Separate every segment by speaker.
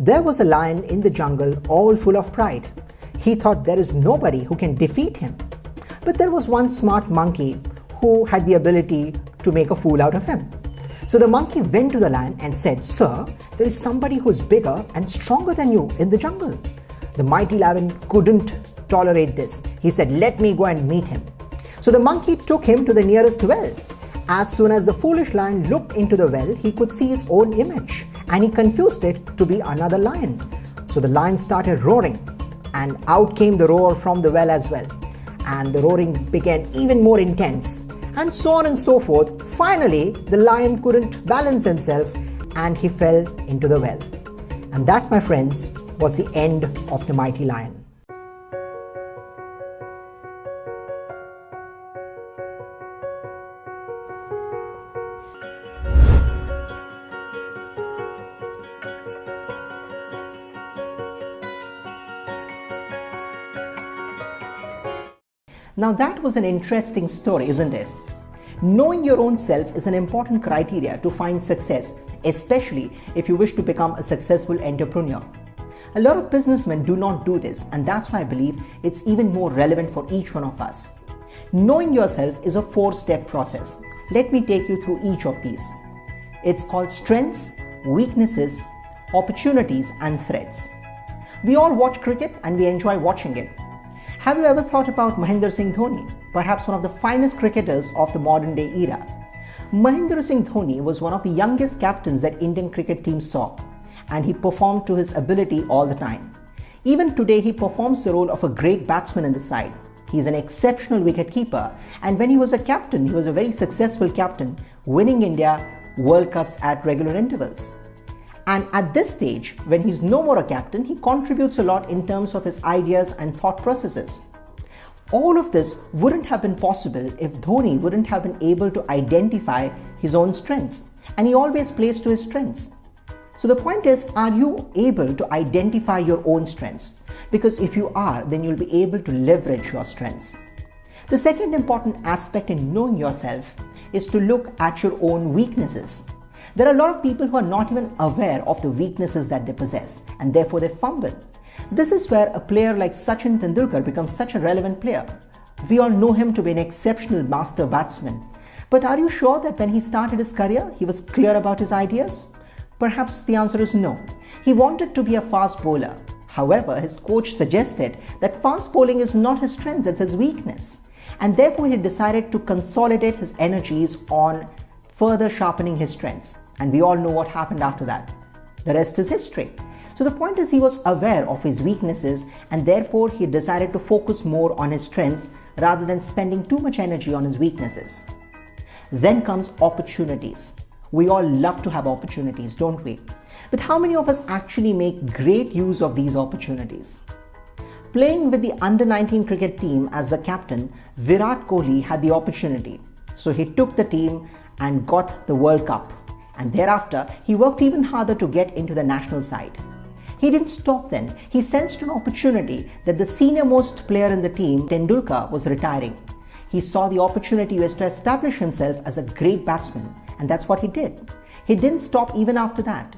Speaker 1: There was a lion in the jungle, all full of pride. He thought there is nobody who can defeat him. But there was one smart monkey who had the ability to make a fool out of him. So the monkey went to the lion and said, "Sir, there is somebody who is bigger and stronger than you in the jungle." The mighty lion couldn't tolerate this. He said, "Let me go and meet him." So the monkey took him to the nearest well. As soon as the foolish lion looked into the well, he could see his own image, and he confused it to be another lion. So the lion started roaring, and out came the roar from the well as well. And the roaring began even more intense, and so on and so forth. Finally, the lion couldn't balance himself and he fell into the well. And that, my friends, was the end of the mighty lion. Now that was an interesting story, isn't it? Knowing your own self is an important criteria to find success, especially if you wish to become a successful entrepreneur. A lot of businessmen do not do this, and that's why I believe it's even more relevant for each one of us. Knowing yourself is a 4-step process. Let me take you through each of these. It's called strengths, weaknesses, opportunities, and threats. We all watch cricket and we enjoy watching it. Have you ever thought about Mahendra Singh Dhoni, perhaps one of the finest cricketers of the modern day era? Mahendra Singh Dhoni was one of the youngest captains that Indian cricket team saw, and he performed to his ability all the time. Even today, he performs the role of a great batsman in the side. He's an exceptional wicketkeeper, and when he was a captain, he was a very successful captain, winning India World Cups at regular intervals. And at this stage, when he's no more a captain, he contributes a lot in terms of his ideas and thought processes. All of this wouldn't have been possible if Dhoni wouldn't have been able to identify his own strengths, and he always plays to his strengths. So the point is, are you able to identify your own strengths? Because if you are, then you'll be able to leverage your strengths. The second important aspect in knowing yourself is to look at your own weaknesses. There are a lot of people who are not even aware of the weaknesses that they possess, and therefore they fumble. This is where a player like Sachin Tendulkar becomes such a relevant player. We all know him to be an exceptional master batsman. But are you sure that when he started his career, he was clear about his ideas? Perhaps the answer is no. He wanted to be a fast bowler. However, his coach suggested that fast bowling is not his strength, it's his weakness. And therefore he decided to consolidate his energies on further sharpening his strengths. And we all know what happened after that. The rest is history. So the point is, he was aware of his weaknesses, and therefore he decided to focus more on his strengths rather than spending too much energy on his weaknesses. Then comes opportunities. We all love to have opportunities, don't we? But how many of us actually make great use of these opportunities? Playing with the under-19 cricket team as the captain, Virat Kohli had the opportunity. So he took the team and got the World Cup. And thereafter, he worked even harder to get into the national side. He didn't stop then. He sensed an opportunity that the senior-most player in the team, Tendulkar, was retiring. He saw the opportunity to establish himself as a great batsman, and that's what he did. He didn't stop even after that.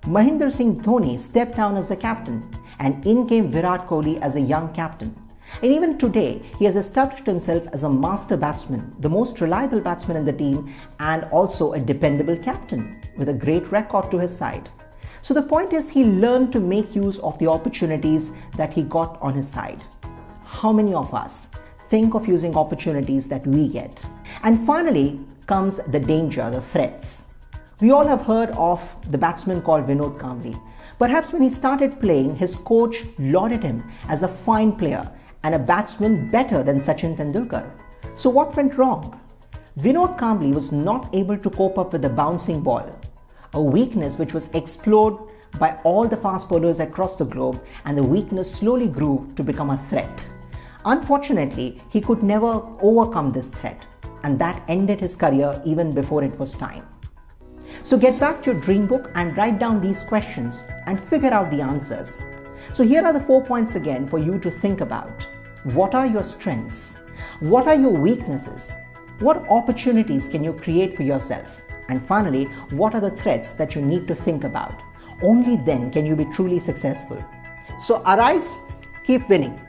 Speaker 1: Mahendra Singh Dhoni stepped down as the captain, and in came Virat Kohli as a young captain. And even today, he has established himself as a master batsman, the most reliable batsman in the team, and also a dependable captain with a great record to his side. So the point is, he learned to make use of the opportunities that he got on his side. How many of us think of using opportunities that we get? And finally comes the danger, the threats. We all have heard of the batsman called Vinod Kambli. Perhaps when he started playing, his coach lauded him as a fine player and a batsman better than Sachin Tendulkar. So what went wrong? Vinod Kambli was not able to cope up with the bouncing ball, a weakness which was explored by all the fast bowlers across the globe, and the weakness slowly grew to become a threat. Unfortunately, he could never overcome this threat, and that ended his career even before it was time. So get back to your dream book and write down these questions and figure out the answers. So here are the 4 points again for you to think about. What are your strengths? What are your weaknesses? What opportunities can you create for yourself? And finally, what are the threats that you need to think about? Only then can you be truly successful. So arise, keep winning.